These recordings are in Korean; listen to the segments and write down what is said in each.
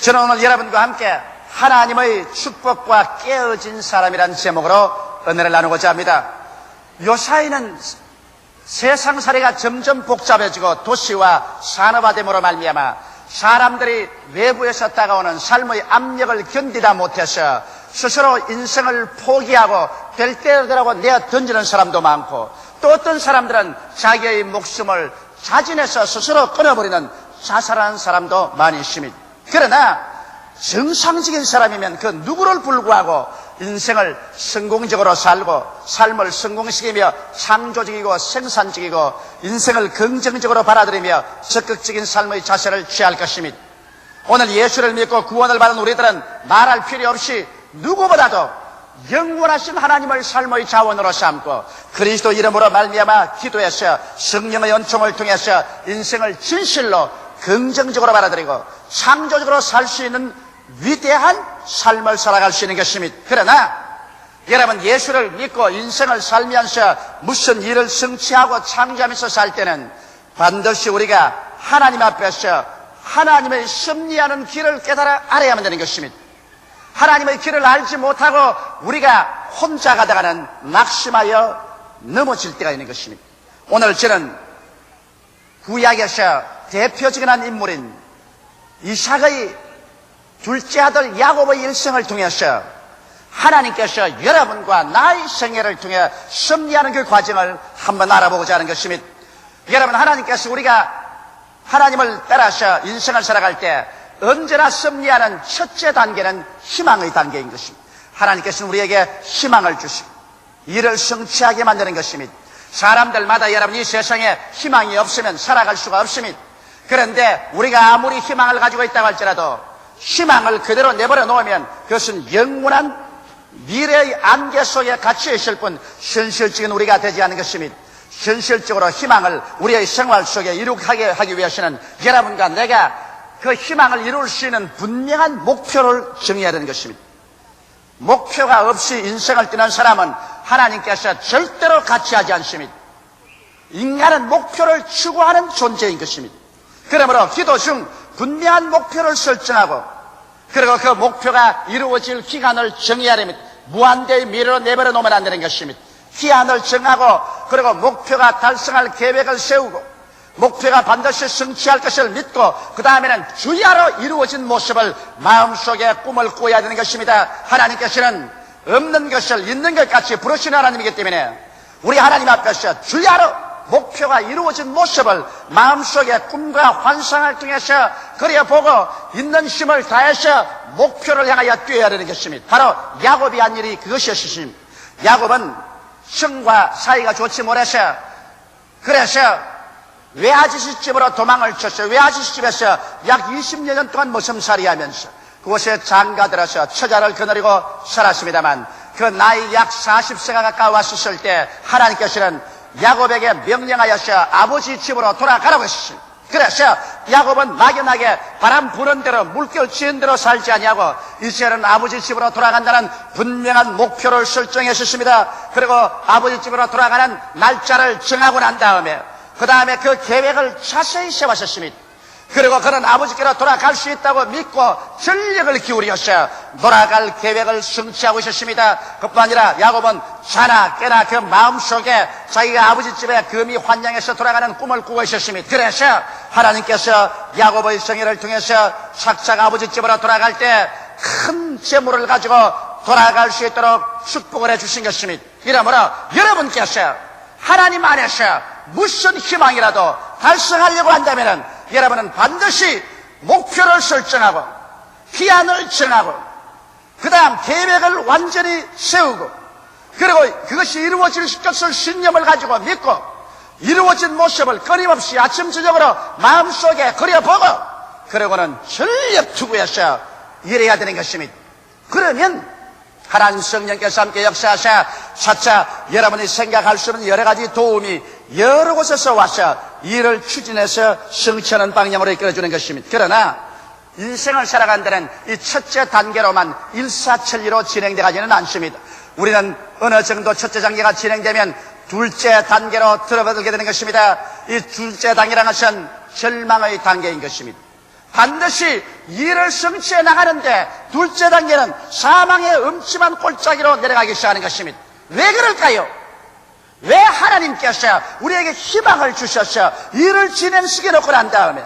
저는 오늘 여러분과 함께 하나님의 축복과 깨어진 사람이라는 제목으로 은혜를 나누고자 합니다. 요사이는 세상살이가 점점 복잡해지고 도시와 산업화됨으로 말미암아 사람들이 외부에서 다가오는 삶의 압력을 견디다 못해서 스스로 인생을 포기하고 될 대로 내어 던지는 사람도 많고, 또 어떤 사람들은 자기의 목숨을 자진해서 스스로 끊어버리는 자살하는 사람도 많이 있습니다. 그러나 정상적인 사람이면 그 누구를 불구하고 인생을 성공적으로 살고 삶을 성공시키며 창조적이고 생산적이고 인생을 긍정적으로 받아들이며 적극적인 삶의 자세를 취할 것입니다. 오늘 예수를 믿고 구원을 받은 우리들은 말할 필요 없이 누구보다도 영원하신 하나님을 삶의 자원으로 삼고 그리스도 이름으로 말미암아 기도해서 성령의 은총을 통해서 인생을 진실로 긍정적으로 받아들이고 창조적으로 살 수 있는 위대한 삶을 살아갈 수 있는 것입니다. 그러나 여러분, 예수를 믿고 인생을 살면서 무슨 일을 성취하고 창조하면서 살 때는 반드시 우리가 하나님 앞에서 하나님의 섭리하는 길을 깨달아 알아야만 되는 것입니다. 하나님의 길을 알지 못하고 우리가 혼자 가다가는 낙심하여 넘어질 때가 있는 것입니다. 오늘 저는 구약에서 대표적인 한 인물인 이삭의 둘째 아들 야곱의 일생을 통해서 하나님께서 여러분과 나의 생애를 통해 섭리하는 그 과정을 한번 알아보고자 하는 것입니다. 여러분, 하나님께서 우리가 하나님을 따라서 인생을 살아갈 때 언제나 섭리하는 첫째 단계는 희망의 단계인 것입니다. 하나님께서는 우리에게 희망을 주시고 이를 성취하게 만드는 것입니다. 사람들마다 여러분, 이 세상에 희망이 없으면 살아갈 수가 없습니다. 그런데 우리가 아무리 희망을 가지고 있다고 할지라도 희망을 그대로 내버려 놓으면 그것은 영원한 미래의 안개 속에 갇혀 있을 뿐 현실적인 우리가 되지 않는 것입니다. 현실적으로 희망을 우리의 생활 속에 이룩하게 하기 위해서는 여러분과 내가 그 희망을 이룰 수 있는 분명한 목표를 정해야 되는 것입니다. 목표가 없이 인생을 뛰는 사람은 하나님께서 절대로 같이 하지 않습니다. 인간은 목표를 추구하는 존재인 것입니다. 그러므로 기도 중 분명한 목표를 설정하고 그리고 그 목표가 이루어질 기간을 정해야 됩니다. 무한대의 미래로 내버려 놓으면 안 되는 것입니다. 기한을 정하고 그리고 목표가 달성할 계획을 세우고 목표가 반드시 성취할 것을 믿고 그 다음에는 주야로 이루어진 모습을 마음속에 꿈을 꾸어야 되는 것입니다. 하나님께서는 없는 것을 있는 것 같이 부르시는 하나님이기 때문에 우리 하나님 앞에서 주야로 목표가 이루어진 모습을 마음속에 꿈과 환상을 통해서 그려보고 있는 힘을 다해서 목표를 향하여 뛰어야 되는 것입니다. 바로 야곱이 한 일이 그것이었습니다. 야곱은 형과 사이가 좋지 못해서 그래서 외아저씨 집으로 도망을 쳤어요. 외아저씨 집에서 약 20년 동안 머슴살이 하면서 그곳에 장가들어서 처자를 거느리고 살았습니다만 그 나이 약 40세가 가까웠을 때 하나님께서는 야곱에게 명령하여서 아버지 집으로 돌아가라고 했습니다. 그래서 야곱은 막연하게 바람 부는 대로 물결 치는 대로 살지 아니하고 이제는 아버지 집으로 돌아간다는 분명한 목표를 설정했었습니다. 그리고 아버지 집으로 돌아가는 날짜를 정하고 난 다음에 그 다음에 그 계획을 자세히 세웠었습니다. 그리고 그는 아버지께로 돌아갈 수 있다고 믿고 전력을 기울여서 돌아갈 계획을 성취하고 있었습니다. 그뿐 아니라 야곱은 자나 깨나 그 마음속에 자기가 아버지 집에 금이 환영해서 돌아가는 꿈을 꾸고 있었습니다. 그래서 하나님께서 야곱의 생애를 통해서 착착 아버지 집으로 돌아갈 때 큰 재물을 가지고 돌아갈 수 있도록 축복을 해주신 것입니다. 이러므로 여러분께서 하나님 안에서 무슨 희망이라도 달성하려고 한다면 여러분은 반드시 목표를 설정하고 기한을 정하고 그 다음 계획을 완전히 세우고 그리고 그것이 이루어질 것을 신념을 가지고 믿고 이루어진 모습을 끊임없이 아침 저녁으로 마음속에 그려보고 그러고는 전력 투구해서 일해야 되는 것입니다. 그러면 하나님 성령께서 함께 역사하셔 차차 여러분이 생각할 수 없는 여러 가지 도움이 여러 곳에서 와서 일을 추진해서 성취하는 방향으로 이끌어주는 것입니다. 그러나 인생을 살아간다는 이 첫째 단계로만 일사천리로 진행되지는 않습니다. 우리는 어느 정도 첫째 단계가 진행되면 둘째 단계로 들어가게 되는 것입니다. 이 둘째 단계라는 것은 절망의 단계인 것입니다. 반드시 일을 성취해 나가는데 둘째 단계는 사망의 음침한 골짜기로 내려가기 시작하는 것입니다. 왜 그럴까요? 왜 하나님께서 우리에게 희망을 주셔서 일을 진행시켜 놓고 난 다음에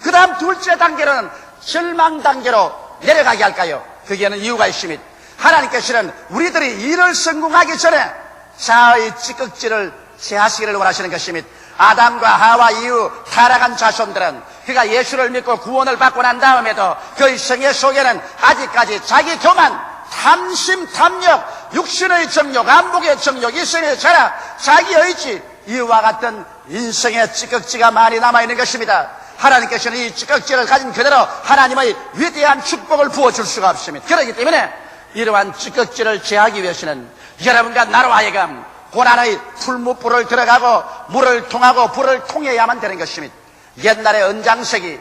그 다음 둘째 단계는 절망 단계로 내려가게 할까요? 거기에는 이유가 있습니다. 하나님께서는 우리들이 일을 성공하기 전에 자아의 찌꺼기를 제하시기를 원하시는 것입니다. 아담과 하와 이후 타락한 자손들은 그가 예수를 믿고 구원을 받고 난 다음에도 그의 생애 속에는 아직까지 자기 교만, 탐심, 탐욕, 육신의 정욕, 안목의 정욕, 이성의 자락, 자기 의지, 이와 같은 인생의 찌꺼기가 많이 남아있는 것입니다. 하나님께서는 이 찌꺼기를 가진 그대로 하나님의 위대한 축복을 부어줄 수가 없습니다. 그렇기 때문에 이러한 찌꺼기를 제하기 위해서는 여러분과 나로 하여금 고난의 풀무불을 들어가고 물을 통하고 불을 통해야만 되는 것입니다. 옛날에 은장색이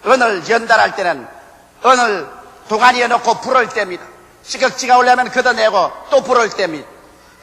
은을 연달할 때는 은을 도가니에 넣고 불을 뗍니다. 찌꺼기가 올라면 걷어내고 또 불을 뗍니다.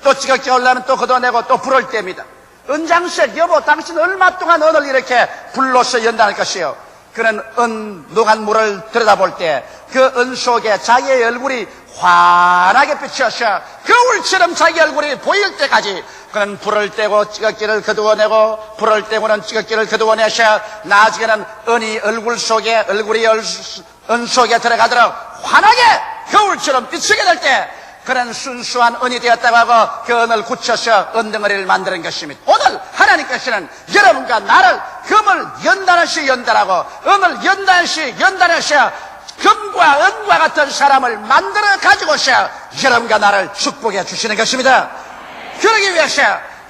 또 찌꺼기가 올라면 또 걷어내고 또 불을 뗍니다. 은장색, 여보 당신 얼마 동안 은을 이렇게 불로서 연달할 것이요? 그는 은 녹한 물을 들여다볼 때 그 은 속에 자기의 얼굴이 환하게 비쳐서 거울처럼 자기 얼굴이 보일 때까지 그는 불을 떼고 찌꺼기를 거두어내고 불을 떼고는 찌꺼기를 거두어내서 나중에는 은이 얼굴 속에 얼굴이 은 속에 들어가도록 환하게 거울처럼 비치게 될 때 그는 순수한 은이 되었다고 하고 그 은을 굳혀서 은덩어리를 만드는 것입니다. 오늘 하나님께서는 여러분과 나를 금을 연단하시 연단하고 은을 연단하시 연단하셔 금과 은과 같은 사람을 만들어 가지고서 여러분과 나를 축복해 주시는 것입니다. 그러기 위해서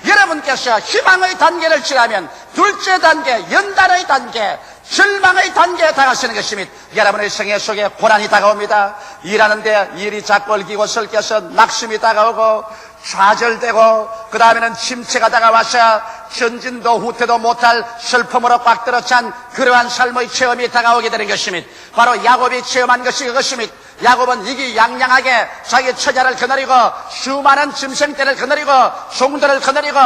여러분께서 희망의 단계를 지나면 둘째 단계, 연단의 단계, 절망의 단계에 다가서는 것입니다. 여러분의 생애 속에 고난이 다가옵니다. 일하는데 일이 자꾸 얽히고 설켜서 낙심이 다가오고 좌절되고 그 다음에는 침체가 다가와서 전진도 후퇴도 못할 슬픔으로 꽉 들어찬 그러한 삶의 체험이 다가오게 되는 것입니다. 바로 야곱이 체험한 것이 그것입니다. 야곱은 이기양양하게 자기 처자를 거느리고 수많은 짐승떼를 거느리고 종들을 거느리고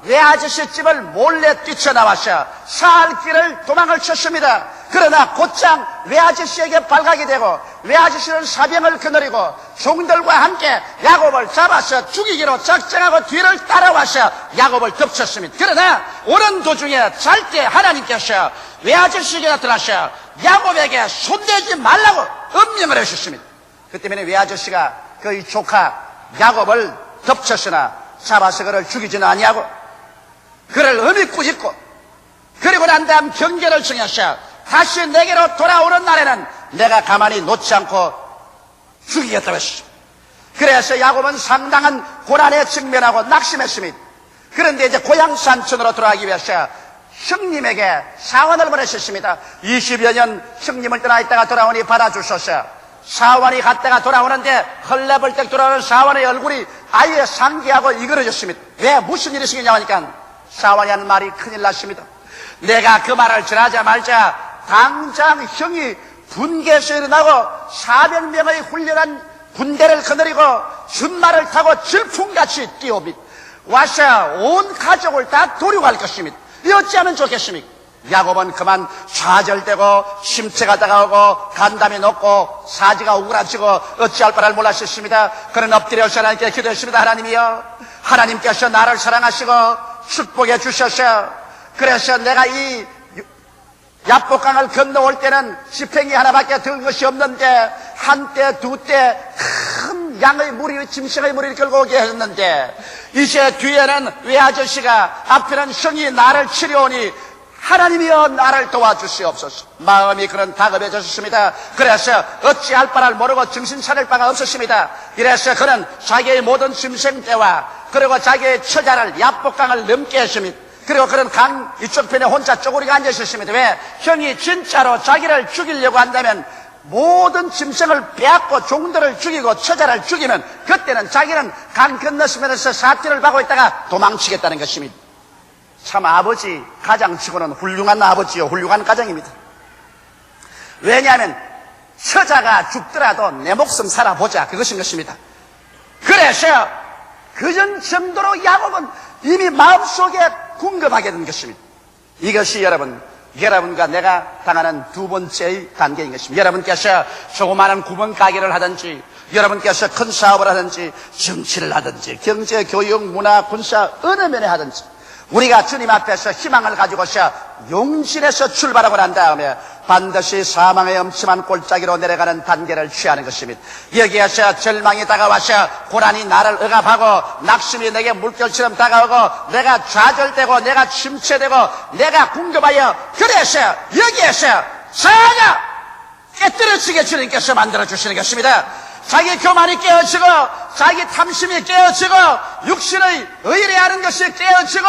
외아저씨 집을 몰래 뛰쳐나와서 살 길을 도망을 쳤습니다. 그러나 곧장 외아저씨에게 발각이 되고 외아저씨는 사병을 거느리고 종들과 함께 야곱을 잡아서 죽이기로 작정하고 뒤를 따라와서 야곱을 덮쳤습니다. 그러나 오는 도중에 잘 때 하나님께서 외아저씨에게 나타나셔 야곱에게 손대지 말라고 엄명을 하셨습니다. 그 때문에 외아저씨가 그의 조카 야곱을 덮쳤으나 잡아서 그를 죽이지는 아니하고 그를 엄히 꾸짖고 그리고 난 다음 경계를 정해서 다시 내게로 돌아오는 날에는 내가 가만히 놓지 않고 죽이겠다고 했습니다. 그래서 야곱은 상당한 고난에 직면하고 낙심했습니다. 그런데 이제 고향 산촌으로 돌아가기 위해서 형님에게 사원을 보내셨습니다. 20여 년 형님을 떠나 있다가 돌아오니 받아주소서. 사원이 갔다가 돌아오는데 헐레벌떡 돌아오는 사원의 얼굴이 아예 상기하고 이그러졌습니다. 왜 무슨 일이 생기냐고 하니까 사원이 하는 말이 큰일 났습니다. 내가 그 말을 전하자마자 당장 형이 분개에서 일어나고 400명의 훌륭한 군대를 거느리고 준말을 타고 질풍같이 뛰어옵니다. 와서 온 가족을 다 도륙할 것입니다. 이 어찌하면 좋겠습니까? 야곱은 그만 좌절되고 심체가 다가오고 간담이 높고 사지가 오그라지고 어찌할 바를 몰랐습니다. 그는 엎드려서 하나님께 기도했습니다. 하나님이여, 하나님께서 나를 사랑하시고 축복해 주셔서 그래서 내가 이 야복강을 건너올 때는 지팽이 하나밖에 든 것이 없는데 한때 두때 큰 양의 무리 짐승의 무리를 끌고 오게 했는데 이제 뒤에는 외아저씨가 앞에는 형이 나를 치려오니 하나님이여 나를 도와주시옵소서. 마음이 그런 다급해졌습니다. 그래서 어찌할 바를 모르고 정신 차릴 바가 없었습니다. 이래서 그는 자기의 모든 짐승떼와 그리고 자기의 처자를 야복강을 넘게 했습니다. 그리고 그는 강 이쪽 편에 혼자 쪼그리고 앉아 있었습니다. 왜? 형이 진짜로 자기를 죽이려고 한다면 모든 짐승을 빼앗고 종들을 죽이고 처자를 죽이면 그때는 자기는 강 건너서면서 사티를 받고 있다가 도망치겠다는 것입니다. 참 아버지 가장치고는 훌륭한 아버지요 훌륭한 가장입니다. 왜냐하면 처자가 죽더라도 내 목숨 살아보자 그것인 것입니다. 그래서 그전 정도로 야곱은 이미 마음속에 궁금하게 된 것입니다. 이것이 여러분 여러분과 내가 당하는 두 번째의 단계인 것입니다. 여러분께서 조그마한 구멍 가게를 하든지, 여러분께서 큰 사업을 하든지, 정치를 하든지, 경제, 교육, 문화, 군사 어느 면에 하든지 우리가 주님 앞에서 희망을 가지고서 용진에서 출발하고 난 다음에 반드시 사망의 엄침한 골짜기로 내려가는 단계를 취하는 것입니다. 여기에서 절망이 다가와서 고난이 나를 억압하고 낙심이 내게 물결처럼 다가오고 내가 좌절되고 내가 침체되고 내가 궁금하여, 그래서 여기에서 자가 깨뜨려지게 주님께서 만들어주시는 것입니다. 자기 교만이 깨어지고 자기 탐심이 깨어지고 육신의 의뢰하는 것이 깨어지고,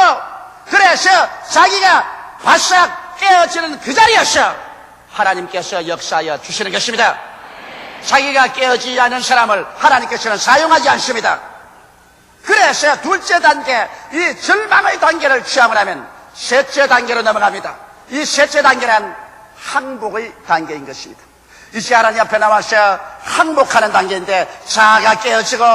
그래서 자기가 바싹 깨어지는 그 자리에서 하나님께서 역사하여 주시는 것입니다. 자기가 깨어지지 않은 사람을 하나님께서는 사용하지 않습니다. 그래서 둘째 단계, 이 절망의 단계를 취하고 나면 셋째 단계로 넘어갑니다. 이 셋째 단계는 항복의 단계인 것입니다. 이제 하나님 앞에 나와서 항복하는 단계인데, 자아가 깨어지고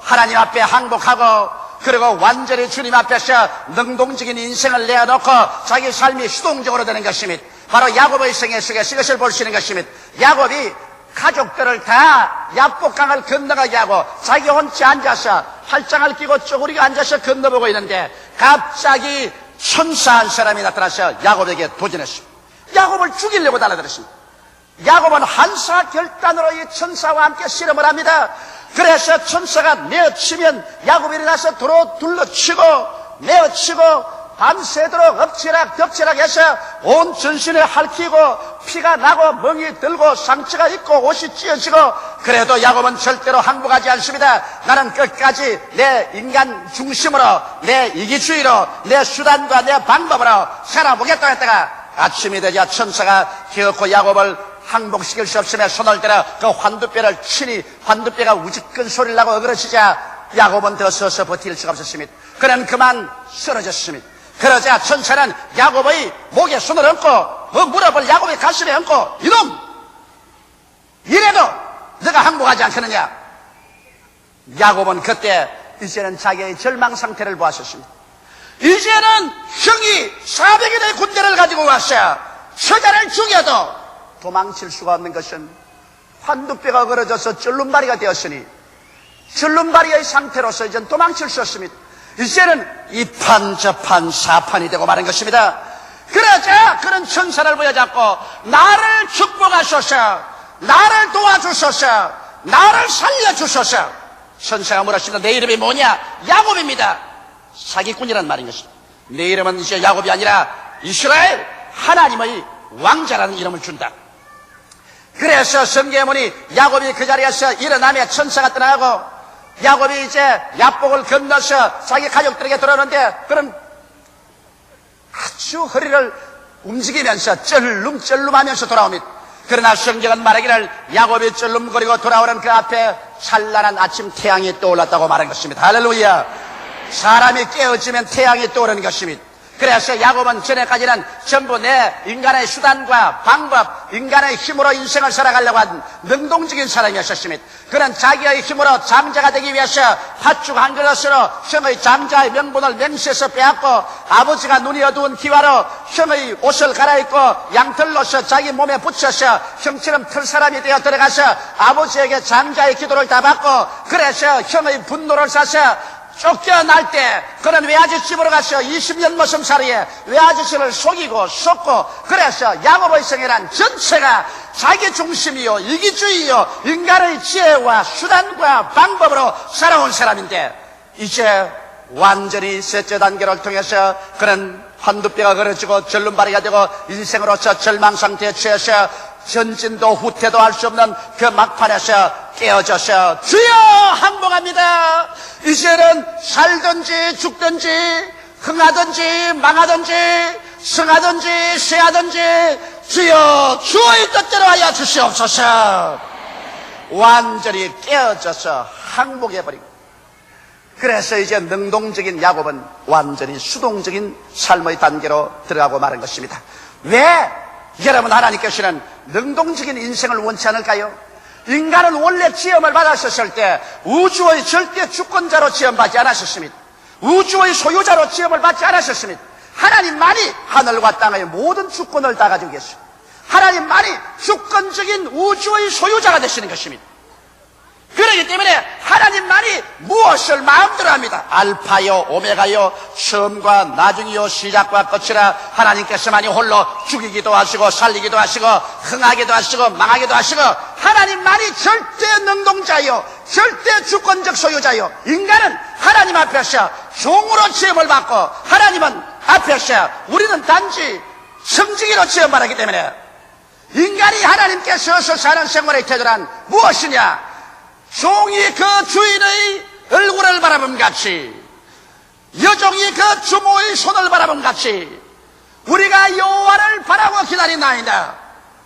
하나님 앞에 항복하고, 그리고 완전히 주님 앞에서 능동적인 인생을 내어놓고 자기 삶이 수동적으로 되는 것입니다. 바로 야곱의 생애 속에서 이것을 볼 수 있는 것입니다. 야곱이 가족들을 다 야복강을 건너가게 하고 자기 혼자 앉아서 팔짱을 끼고 쪼그리고 앉아서 건너보고 있는데, 갑자기 천사 한 사람이 나타나서 야곱에게 도전했습니다. 야곱을 죽이려고 달려들었습니다. 야곱은 한사 결단으로 이 천사와 함께 씨름을 합니다. 그래서 천사가 내어치면 야곱이 일어나서 도로 둘러치고 내어치고 밤새도록 엎치락 덮치락 해서 온 전신에 핥히고 피가 나고 멍이 들고 상처가 있고 옷이 찢어지고, 그래도 야곱은 절대로 항복하지 않습니다. 나는 끝까지 내 인간 중심으로, 내 이기주의로, 내 수단과 내 방법으로 살아보겠다 했다가 아침이 되자 천사가 기어코 야곱을 항복시킬 수 없으며 손을 들어 그 환두뼈를 치니 환두뼈가 우직근 소리를 나고 어그러지자 야곱은 더 서서 버틸 수가 없었습니다. 그는 그만 쓰러졌습니다. 그러자 천사는 야곱의 목에 손을 얹고 무릎을 야곱의 가슴에 얹고, 이놈! 이래도 너가 항복하지 않겠느냐? 야곱은 그때 이제는 자기의 절망 상태를 보았었습니다. 이제는 형이 400인의 군대를 가지고 왔어. 처자를 죽여도 도망칠 수가 없는 것은 환두뼈가 걸어져서 절름발이가 되었으니 절름발이의 상태로서 이제는 도망칠 수 없습니다. 이제는 이판 저판 사판이 되고 마는 것입니다. 그러자 그는 천사를 부여잡고 나를 축복하소서, 나를 도와주소서, 나를 살려주소서. 천사가 물었습니다. 내 이름이 뭐냐? 야곱입니다. 사기꾼이란 말인 것입니다. 내 이름은 이제 야곱이 아니라 이스라엘 하나님의 왕자라는 이름을 준다. 그래서 성경문이 야곱이 그 자리에서 일어나며 천사가 떠나고 야곱이 이제 야복을 건너서 자기 가족들에게 돌아오는데, 그럼 아주 허리를 움직이면서 쩔름쩔름하면서 돌아옵니다. 그러나 성경은 말하기를 야곱이 쩔름거리고 돌아오는 그 앞에 찬란한 아침 태양이 떠올랐다고 말한 것입니다. 할렐루야. 사람이 깨어지면 태양이 떠오르는 것입니다. 그래서 야곱은 전에까지는 전부 내 인간의 수단과 방법, 인간의 힘으로 인생을 살아가려고 한 능동적인 사람이었습니다. 그는 자기의 힘으로 장자가 되기 위해서 팥죽 한 그릇으로 형의 장자의 명분을 맹세해서 빼앗고, 아버지가 눈이 어두운 기와로 형의 옷을 갈아입고 양털로서 자기 몸에 붙여서 형처럼 털 사람이 되어 들어가서 아버지에게 장자의 기도를 다 받고, 그래서 형의 분노를 사서 쫓겨날 때 그는 외아지 집으로 가서 20년 머슴 살이에 외아지씨를 속이고 쏟고, 그래서 야곱의 생애란 전체가 자기 중심이요 이기주의요 인간의 지혜와 수단과 방법으로 살아온 사람인데, 이제 완전히 셋째 단계를 통해서 그는 환두뼈가 걸어지고 절름발이가 되고 인생으로서 절망 상태에 취해서 전진도 후퇴도 할 수 없는 그 막판에서 깨어져서 주여 항복합니다. 이제는 살든지 죽든지 흥하든지 망하든지 승하든지 쇠하든지 주여 주의 뜻대로 하여 주시옵소서. 완전히 깨어져서 항복해버리고, 그래서 이제 능동적인 야곱은 완전히 수동적인 삶의 단계로 들어가고 마는 것입니다. 왜 여러분 하나님께서는 능동적인 인생을 원치 않을까요? 인간은 원래 지음을 받았었을 때 우주의 절대 주권자로 지음받지 않았었습니다. 우주의 소유자로 지음을 받지 않았었습니다. 하나님만이 하늘과 땅의 모든 주권을 다 가지고 계십니다. 하나님만이 주권적인 우주의 소유자가 되시는 것입니다. 그렇기 때문에 하나님만이 무엇을 마음대로 합니다. 알파요 오메가요 처음과 나중이요 시작과 끝이라 하나님께서만이 홀로 죽이기도 하시고 살리기도 하시고 흥하기도 하시고 망하기도 하시고 하나님만이 절대 능동자요 절대 주권적 소유자요. 인간은 하나님 앞에서 종으로 취업을 받고 하나님은 앞에서 우리는 단지 성직이로 취업받았기 때문에 인간이 하나님께서 사는 생활의 태도란 무엇이냐? 종이 그 주인의 얼굴을 바라봄 같이 여종이 그 주모의 손을 바라봄 같이 우리가 여호와를 바라고 기다린나이다.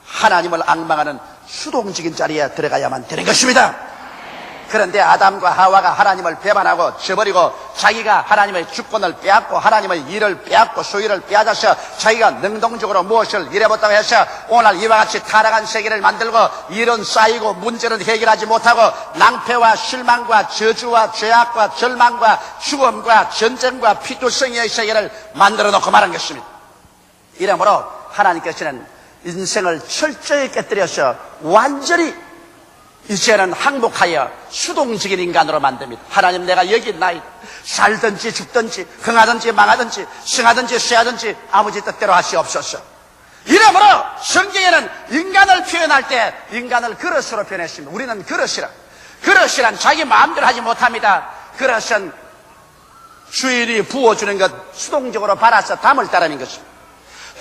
하나님을 앙망하는 수동적인 자리에 들어가야만 되는 것입니다. 그런데 아담과 하와가 하나님을 배반하고 저버리고 자기가 하나님의 주권을 빼앗고 하나님의 일을 빼앗고 소유를 빼앗아서 자기가 능동적으로 무엇을 이래봤다고 해서 오늘 이와 같이 타락한 세계를 만들고 일은 쌓이고 문제는 해결하지 못하고 낭패와 실망과 저주와 죄악과 절망과 죽음과 전쟁과 피투성이의 세계를 만들어 놓고 말한 것입니다. 이러므로 하나님께서는 인생을 철저히 깨뜨려서 완전히 이제는 항복하여 수동적인 인간으로 만듭니다. 하나님 내가 여기 있나이다. 살든지 죽든지 흥하든지 망하든지 승하든지 쇠하든지 아버지 뜻대로 하시옵소서. 이러므로 성경에는 인간을 표현할 때 인간을 그릇으로 표현했습니다. 우리는 그릇이란 자기 마음대로 하지 못합니다. 그릇은 주인이 부어주는 것 수동적으로 받아서 담을 따름인 것입니다.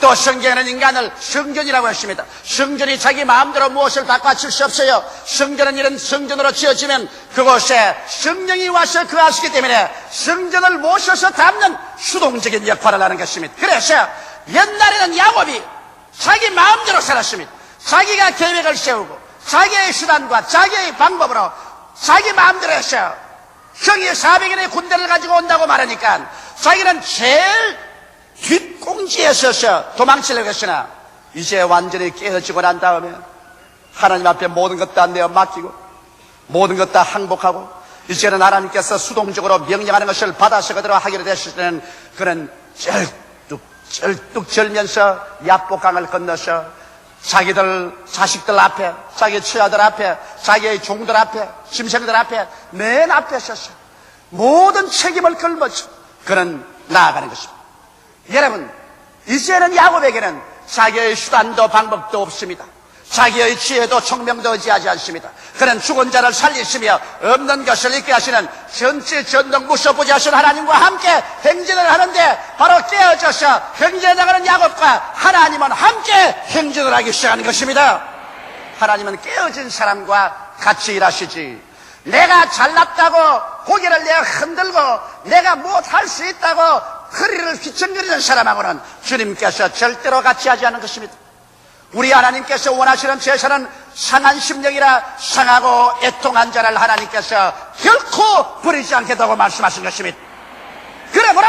또 성경에는 인간을 성전이라고 했습니다. 성전이 자기 마음대로 무엇을 바꿔칠 수 없어요. 성전은 이런 성전으로 지어지면 그곳에 성령이 와서 거하시기 때문에 성전을 모셔서 담는 수동적인 역할을 하는 것입니다. 그래서 옛날에는 야곱이 자기 마음대로 살았습니다. 자기가 계획을 세우고 자기의 수단과 자기의 방법으로 자기 마음대로 했어요. 형이 400인의 군대를 가지고 온다고 말하니까 자기는 제일 뒷공지에 서서 도망치려고 했으나 이제 완전히 깨어지고 난 다음에 하나님 앞에 모든 것 다 내어 맡기고 모든 것 다 항복하고 이제는 하나님께서 수동적으로 명령하는 것을 받아서 그대로 하기로 됐을 때는 그는 쩔뚝 절면서 야복강을 건너서 자식들 앞에 자기 처자들 앞에 자기의 종들 앞에 짐승들 앞에 맨 앞에 서서 모든 책임을 걸면서 그는 나아가는 것입니다. 여러분, 이제는 야곱에게는 자기의 수단도 방법도 없습니다. 자기의 지혜도 총명도 의지하지 않습니다. 그는 죽은 자를 살리시며 없는 것을 있게 하시는 전지 전능 무소부지하신 하나님과 함께 행진을 하는데 바로 깨어져서 행진에 나가는 야곱과 하나님은 함께 행진을 하기 시작하는 것입니다. 하나님은 깨어진 사람과 같이 일하시지 내가 잘났다고 고개를 내가 흔들고 내가 무엇할 수 있다고 허리를 휘청거리는 사람하고는 주님께서 절대로 같이 하지 않는 것입니다. 우리 하나님께서 원하시는 제사는 상한 심령이라 상하고 애통한 자를 하나님께서 결코 버리지 않겠다고 말씀하신 것입니다. 그러므로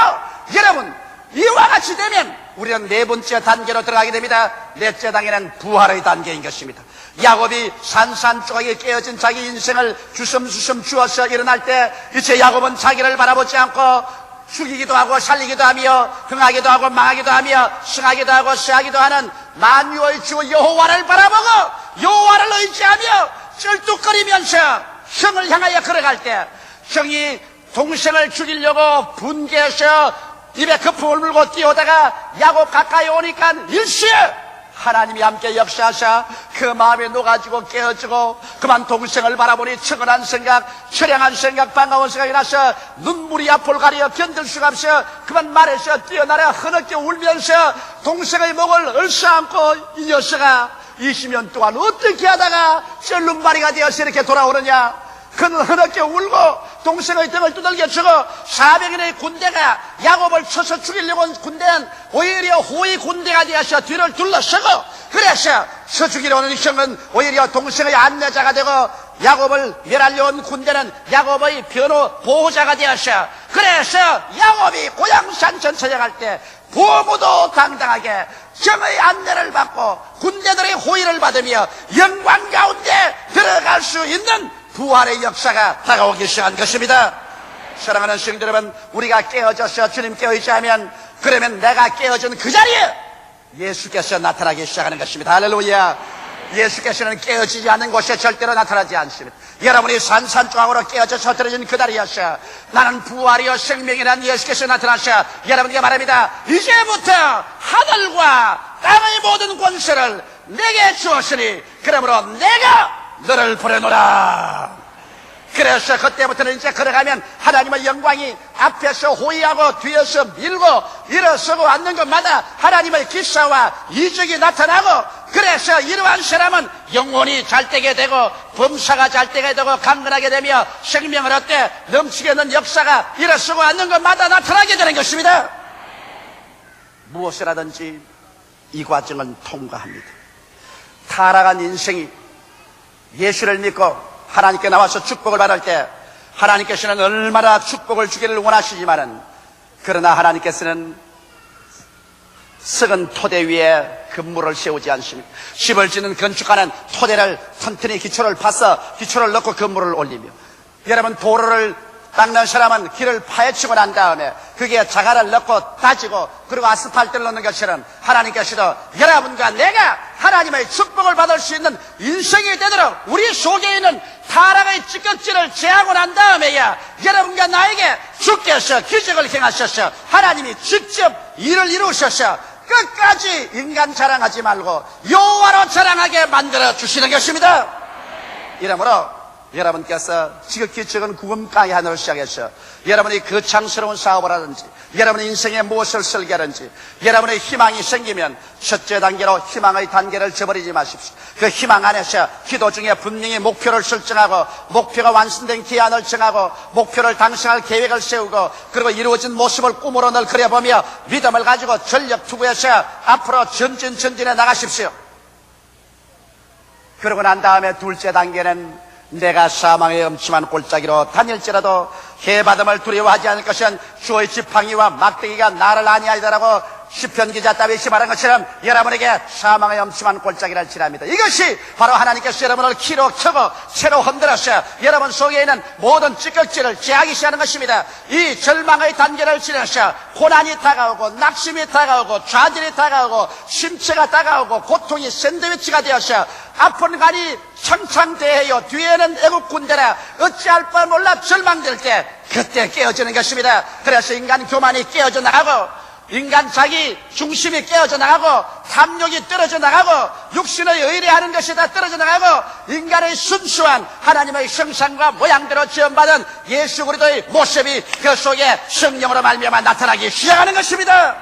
여러분 이와 같이 되면 우리는 네 번째 단계로 들어가게 됩니다. 넷째 단계는 부활의 단계인 것입니다. 야곱이 산산조각에 깨어진 자기 인생을 주섬주섬 주어서 일어날 때 이제 야곱은 자기를 바라보지 않고 죽이기도 하고 살리기도 하며 흥하기도 하고 망하기도 하며 승하기도 하고 쇠하기도 하는 만유의 주 여호와를 바라보고 여호와를 의지하며 쩔뚝거리면서 형을 향하여 걸어갈 때 형이 동생을 죽이려고 분개해서 입에 거품을 물고 뛰어오다가 야곱 가까이 오니까 일시에 하나님이 함께 역사하사 그 마음에 녹아지고 깨어지고 그만 동생을 바라보니 측은한 생각, 처량한 생각, 반가운 생각이 나서 눈물이 앞을 가려 견딜 수가 없어 그만 말해서 뛰어나려 흐느껴 울면서 동생의 목을 얼싸안고 이 녀석아 20년 동안 어떻게 하다가 쩔눈바리가 되어서 이렇게 돌아오느냐. 그는 흐느껴 울고 동생의 등을 두들겨 주고 400인의 군대가 야곱을 쳐서 죽이려고 온 군대는 오히려 호의 군대가 되어서 뒤를 둘러서고 그래서 쳐 죽이려 오는 형은 오히려 동생의 안내자가 되고 야곱을 멸하려 온 군대는 야곱의 변호 보호자가 되어서 그래서 야곱이 고향산 전차장할 때 보고도 당당하게 정의 안내를 받고 군대들의 호의를 받으며 영광 가운데 들어갈 수 있는 부활의 역사가 다가오기 시작한 것입니다. 사랑하는 성도 여러분, 우리가 깨어져서 주님께 의지하면 그러면 내가 깨어진 그 자리에 예수께서 나타나기 시작하는 것입니다. 할렐루야. 예수께서는 깨어지지 않는 곳에 절대로 나타나지 않습니다. 여러분이 산산조각으로 깨어져 서들어진 그 자리에서 나는 부활이요 생명이란 예수께서 나타나셔 여러분께 말합니다. 이제부터 하늘과 땅의 모든 권세를 내게 주었으니 그러므로 내가 너를 보내노라. 그래서 그때부터는 이제 걸어가면 하나님의 영광이 앞에서 호위하고 뒤에서 밀고 일어서고 앉는 것마다 하나님의 기사와 이적이 나타나고, 그래서 이러한 사람은 영혼이 잘되게 되고 범사가 잘되게 되고 강건하게 되며 생명을 얻되 넘치게 있는 역사가 일어서고 앉는 것마다 나타나게 되는 것입니다. 무엇이라든지 이 과정은 통과합니다. 타락한 인생이 예수를 믿고 하나님께 나와서 축복을 받을 때 하나님께서는 얼마나 축복을 주기를 원하시지만은, 그러나 하나님께서는 썩은 토대 위에 건물을 세우지 않습니다. 집을 짓는 건축가는 토대를 튼튼히 기초를 파서 기초를 넣고 건물을 올리며, 여러분 도로를 닦는 사람은 길을 파헤치고 난 다음에 거기에 자갈을 넣고 다지고 그리고 아스팔트를 넣는 것처럼 하나님께서도 여러분과 내가 하나님의 축복을 받을 수 있는 인생이 되도록 우리 속에 있는 타락의 찌꺼기를 제하고 난 다음에야 여러분과 나에게 주께서 기적을 행하셔서 하나님이 직접 일을 이루셔서 끝까지 인간 자랑하지 말고 여호와로 자랑하게 만들어 주시는 것입니다. 이러므로 여러분께서 지극히 적은 구금가의 하늘을 시작해서 여러분이 거창스러운 사업을 하든지 여러분의 인생에 무엇을 설계하든지 여러분의 희망이 생기면 첫째 단계로 희망의 단계를 저버리지 마십시오. 그 희망 안에서 기도 중에 분명히 목표를 설정하고 목표가 완성된 기한을 정하고 목표를 달성할 계획을 세우고 그리고 이루어진 모습을 꿈으로 늘 그려보며 믿음을 가지고 전력 투구해서 앞으로 전진해 나가십시오. 그러고 난 다음에 둘째 단계는 내가 사망의 엄침한 골짜기로 다닐지라도 해바람을 두려워하지 않을 것은 주의 지팡이와 막대기가 나를 아니하리라고 시편 기자 다윗이 말한 것처럼 여러분에게 사망의 엄침한 골짜기를 지랍니다. 이것이 바로 하나님께서 여러분을 키로 켜고 채로 흔들어서 여러분 속에 있는 모든 찌꺼기를 제하기 시작하는 것입니다. 이 절망의 단계를 지나서 고난이 다가오고 낙심이 다가오고 좌절이 다가오고 심체가 다가오고 고통이 샌드위치가 되어서 아픈 간이 창창대해요. 뒤에는 애국 군대라 어찌할 바 몰라 절망될 때 그때 깨어지는 것입니다. 그래서 인간 교만이 깨어져 나가고 인간 자기 중심이 깨어져 나가고 탐욕이 떨어져 나가고 육신의 의뢰하는 것이 다 떨어져 나가고 인간의 순수한 하나님의 형상과 모양대로 지음받은 예수 그리스도의 모습이 그 속에 성령으로 말미암아 나타나기 시작하는 것입니다.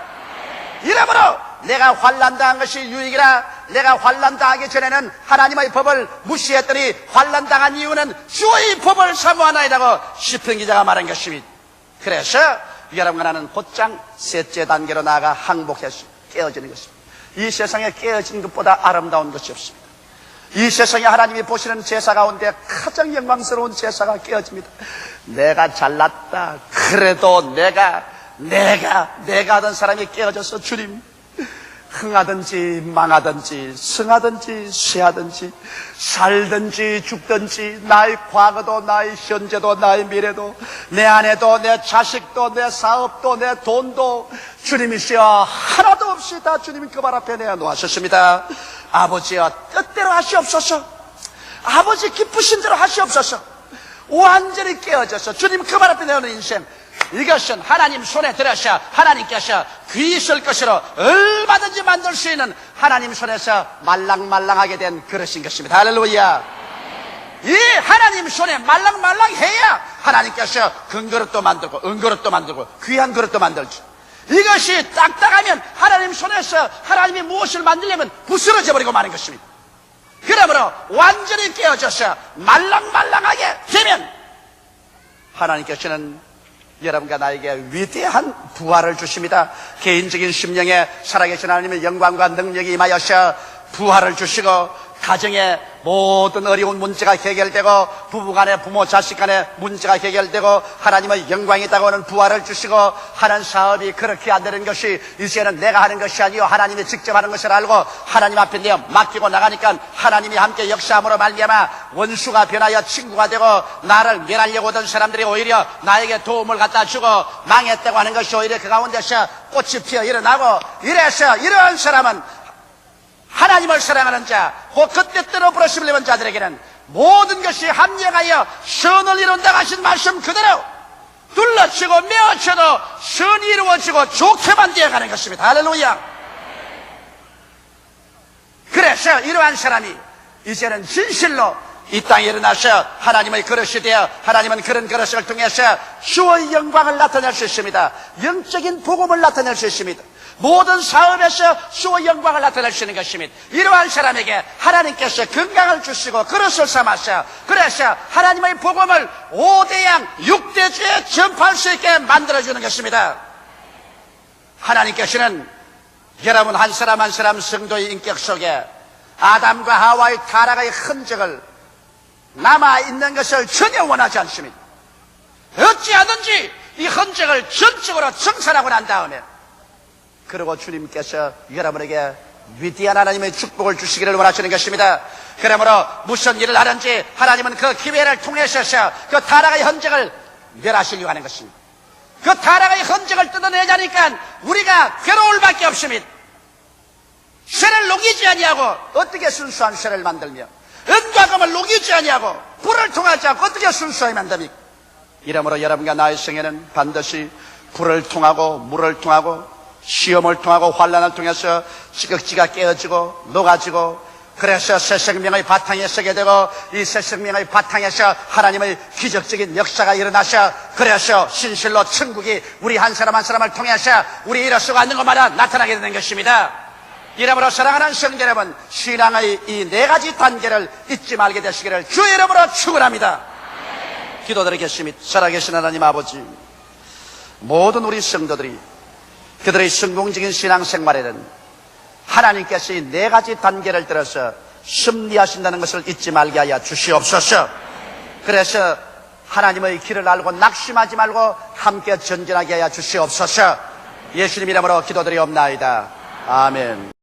이러므로 내가 환난당한 것이 유익이라. 내가 환난당하기 전에는 하나님의 법을 무시했더니 환난당한 이유는 주의 법을 사모하나이다고 시편 기자가 말한 것입니다. 그래서 여러분과 나는 곧장 셋째 단계로 나아가 항복해서 깨어지는 것입니다. 이 세상에 깨어진 것보다 아름다운 것이 없습니다. 이 세상에 하나님이 보시는 제사 가운데 가장 영광스러운 제사가 깨어집니다. 내가 잘났다. 그래도 내가 하던 사람이 깨어져서 주님, 흥하든지 망하든지 승하든지 쇠하든지 살든지 죽든지 나의 과거도 나의 현재도 나의 미래도 내 아내도 내 자식도 내 사업도 내 돈도 주님이시여 하나도 없이 다 주님이 그 발 앞에 내어놓으셨습니다. 아버지여 뜻대로 하시옵소서. 아버지 기쁘신 대로 하시옵소서. 완전히 깨어져서 주님 그 발 앞에 내어놓은 인생, 이것은 하나님 손에 들어서 하나님께서 귀 있을 것으로 얼마든지 만들 수 있는 하나님 손에서 말랑말랑하게 된 그릇인 것입니다. 할렐루야. 이 하나님 손에 말랑말랑해야 하나님께서 큰 그릇도 만들고 은그릇도 만들고 귀한 그릇도 만들죠. 이것이 딱딱하면 하나님 손에서 하나님이 무엇을 만들려면 부스러져 버리고 마는 것입니다. 그러므로 완전히 깨어져서 말랑말랑하게 되면 하나님께서는 여러분과 나에게 위대한 부활을 주십니다. 개인적인 심령에 살아계신 하나님의 영광과 능력이 임하여서 부활을 주시고 가정의 모든 어려운 문제가 해결되고 부부간에 부모 자식 간에 문제가 해결되고 하나님의 영광이 다가오는 부활을 주시고 하는 사업이 그렇게 안 되는 것이 이제는 내가 하는 것이 아니요 하나님이 직접 하는 것을 알고 하나님 앞에 내어 맡기고 나가니까 하나님이 함께 역사함으로 말미암아 원수가 변하여 친구가 되고 나를 멸하려고 하던 사람들이 오히려 나에게 도움을 갖다 주고 망했다고 하는 것이 오히려 그 가운데서 꽃이 피어 일어나고 이래서 이러한 사람은 하나님을 사랑하는 자, 곧 그때 때로 부르심을 입은 자들에게는 모든 것이 합력하여 선을 이룬다 하신 말씀 그대로 둘러치고 메어쳐도 선이 이루어지고 좋게만 되어가는 것입니다. 할렐루야. 그래서 이러한 사람이 이제는 진실로 이 땅에 일어나서 하나님의 그릇이 되어 하나님은 그런 그릇을 통해서 주의 영광을 나타낼 수 있습니다. 영적인 복음을 나타낼 수 있습니다. 모든 사업에서 주의 영광을 나타낼 수 있는 것입니다. 이러한 사람에게 하나님께서 건강을 주시고 그릇을 삼아서 그래서 하나님의 복음을 5대양 6대주에 전파할 수 있게 만들어주는 것입니다. 하나님께서는 여러분 한 사람 한 사람 성도의 인격 속에 아담과 하와의 타락의 흔적을 남아있는 것을 전혀 원하지 않습니다. 어찌하든지 이 흔적을 전적으로 청산하고 난 다음에 그리고 주님께서 여러분에게 위대한 하나님의 축복을 주시기를 원하시는 것입니다. 그러므로 무슨 일을 하든지 하나님은 그 기회를 통해서 그 타락의 흔적을 멸하시려고 하는 것입니다. 그 타락의 흔적을 뜯어내자니까 우리가 괴로울 밖에 없습니다. 쇠를 녹이지 아니하고 어떻게 순수한 쇠를 만들며 은과 금을 녹이지 아니하고 불을 통하지 않고 어떻게 순수하게 만듭니까? 이러므로 여러분과 나의 생애는 반드시 불을 통하고 물을 통하고 시험을 통하고 환난을 통해서 지극지가 깨어지고 녹아지고 그래서 새 생명의 바탕에 서게 되고 이 새 생명의 바탕에서 하나님의 기적적인 역사가 일어나서 그래서 신실로 천국이 우리 한 사람 한 사람을 통해서 우리 이룰 수가 없는 것마다 나타나게 되는 것입니다. 이러므로 사랑하는 성도 여러분, 신앙의 이 4가지 단계를 잊지 말게 되시기를 주 이름으로 축원합니다. 기도드리겠습니다. 살아계신 하나님 아버지, 모든 우리 성도들이 그들의 성공적인 신앙생활에는 하나님께서 이 4가지 단계를 들어서 섭리하신다는 것을 잊지 말게 하여 주시옵소서. 그래서 하나님의 길을 알고 낙심하지 말고 함께 전진하게 하여 주시옵소서. 예수님 이름으로 기도드리옵나이다. 아멘.